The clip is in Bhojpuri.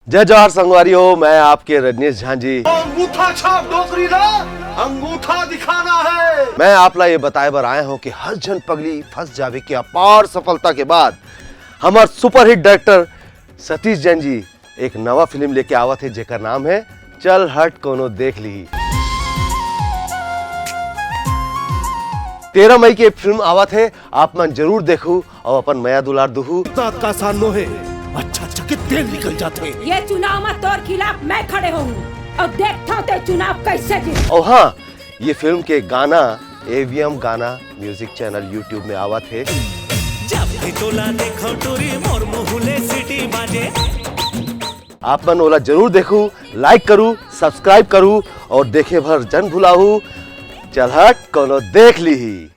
जय जवाहर संगवारियों, मैं आपके रजनीश झा जी। अंगूठा छाप डोकरी ना, अंगूठा दिखाना है। मैं आपला ये बताए बर आया हूँ कि हर जन पगली फंस जावे की अपार सफलता के बाद हमार सुपरहिट डायरेक्टर सतीश जैन जी एक नवा फिल्म लेके आवत है जेकर नाम है चल हट कोनो देख ली। 13 मई की फिल्म आवत है, आप मन जरूर देखू और अपन मया दुलार दुहू। का सानो है, अच्छा अच्छा के तेल निकल जाते। ये चुनाव में तोर खिलाफ मैं खड़े हूँ और देखता ते चुनाव कैसे जीत। और हाँ, ये फिल्म के गाना एवीएम गाना म्यूजिक चैनल यूट्यूब में आवत है। जब भी तोला देखो टोरी मोर मुहुले सिटी बाजे। आप मन ओला जरूर देखू, लाइक करू, सब्सक्राइब करू और देखे भर जन भुलाहू। चल हट कोनो देख ली।